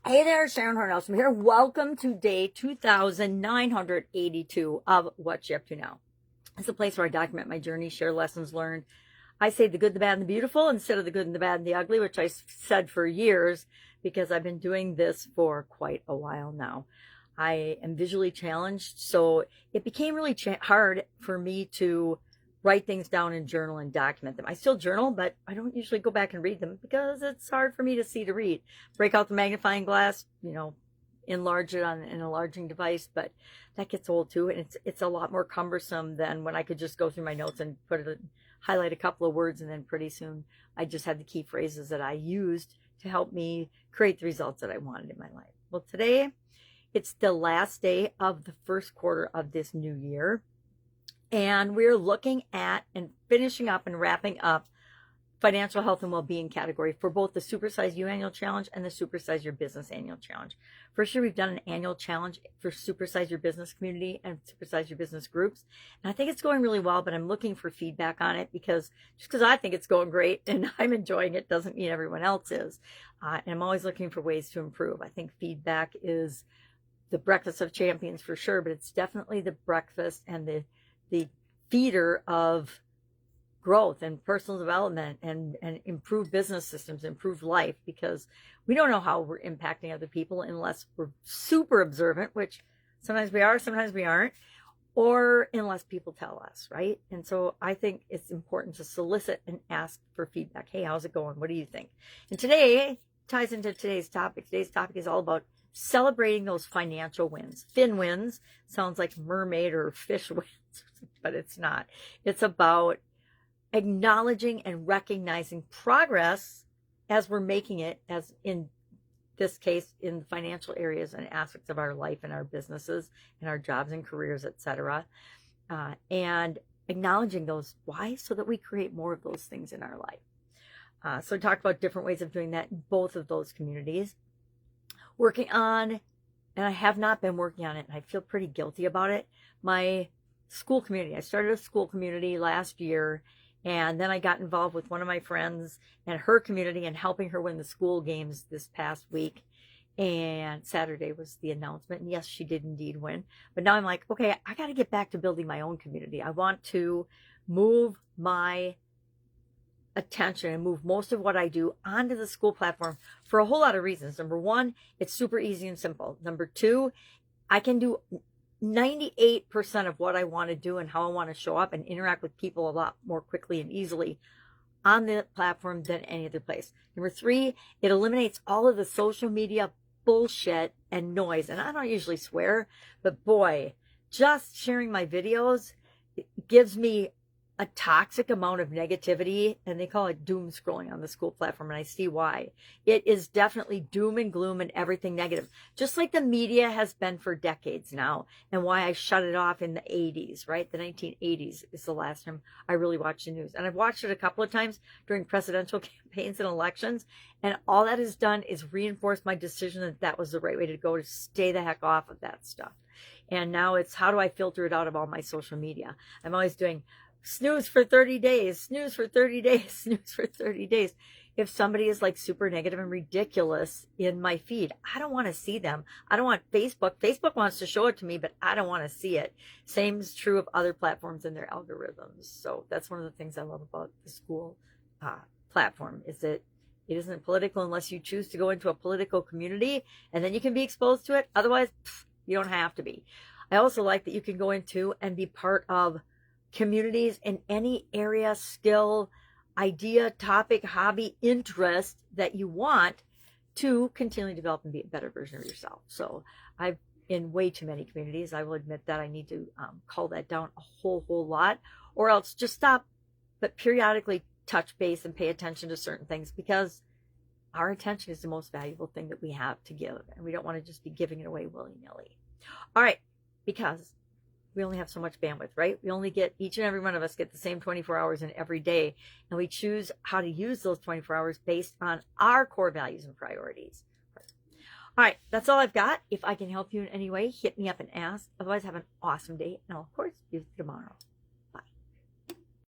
Hey there, Sharon Horne-Ellstrom here. Welcome to day 2982 of What You Up To Now. It's a place where I document my journey, share lessons learned. I say the good, the bad, and the beautiful instead of the good and the bad and the ugly, which I said for years because I've been doing this for quite a while now. I am visually challenged, so it became really hard for me to write things down and journal and document them. I still journal, but I don't usually go back and read them because it's hard for me to see to read. Break out the magnifying glass, enlarge it on an enlarging device, but that gets old too, and it's a lot more cumbersome than when I could just go through my notes and highlight a couple of words, and then pretty soon I just had the key phrases that I used to help me create the results that I wanted in my life. Well, today it's the last day of the first quarter of this new year. And we're looking at and finishing up and wrapping up financial health and well-being category for both the Supersize You Annual Challenge and the Supersize Your Business Annual Challenge. First year, we've done an annual challenge for Supersize Your Business community and Supersize Your Business groups. And I think it's going really well, but I'm looking for feedback on it because just because I think it's going great and I'm enjoying it doesn't mean everyone else is. And I'm always looking for ways to improve. I think feedback is the breakfast of champions for sure, but it's definitely the breakfast and the feeder of growth and personal development and improved business systems, improved life, because we don't know how we're impacting other people unless we're super observant, which sometimes we are, sometimes we aren't, or unless people tell us, right? And so I think it's important to solicit and ask for feedback. Hey, how's it going? What do you think? And today ties into today's topic. Today's topic is all about celebrating those financial wins. Fin wins sounds like mermaid or fish wins, but it's not. It's about acknowledging and recognizing progress as we're making it, as in this case, in the financial areas and aspects of our life and our businesses and our jobs and careers, etc. And acknowledging those. Why? So that we create more of those things in our life. So talk about different ways of doing that in both of those communities. Working on, and I have not been working on it, and I feel pretty guilty about it, my school community. I started a school community last year, and then I got involved with one of my friends and her community and helping her win the school games this past week. And Saturday was the announcement. And yes, she did indeed win. But now I'm like, okay, I got to get back to building my own community. I want to move my attention and move most of what I do onto the school platform for a whole lot of reasons. Number one, it's super easy and simple. Number two, I can do 98% of what I want to do and how I want to show up and interact with people a lot more quickly and easily on the platform than any other place. Number three, it eliminates all of the social media bullshit and noise. And I don't usually swear, but boy, just sharing my videos gives me a toxic amount of negativity, and they call it doom scrolling on the school platform, and I see why. It is definitely doom and gloom and everything negative, just like the media has been for decades now, and why I shut it off in the 80s, right? The 1980s is the last time I really watched the news, and I've watched it a couple of times during presidential campaigns and elections, and all that has done is reinforce my decision that that was the right way to go, to stay the heck off of that stuff. And now it's, how do I filter it out of all my social media? I'm always doing snooze for 30 days, snooze for 30 days, snooze for 30 days. If somebody is like super negative and ridiculous in my feed, I don't want to see them. I don't want Facebook. Facebook wants to show it to me, but I don't want to see it. Same is true of other platforms and their algorithms. So that's one of the things I love about the school platform, is that it isn't political unless you choose to go into a political community, and then you can be exposed to it. Otherwise, you don't have to be. I also like that you can go into and be part of communities in any area, skill, idea, topic, hobby, interest that you want to continually develop and be a better version of yourself. So I've in way too many communities. I will admit that I need to cull that down a whole lot, or else just stop, but periodically touch base and pay attention to certain things, because our attention is the most valuable thing that we have to give, and we don't want to just be giving it away willy-nilly. All right, because we only have so much bandwidth, right? We only get, each and every one of us get the same 24 hours in every day, and we choose how to use those 24 hours based on our core values and priorities. All right, that's all I've got. If I can help you in any way, hit me up and ask. Otherwise, have an awesome day, and I'll, of course, see you tomorrow.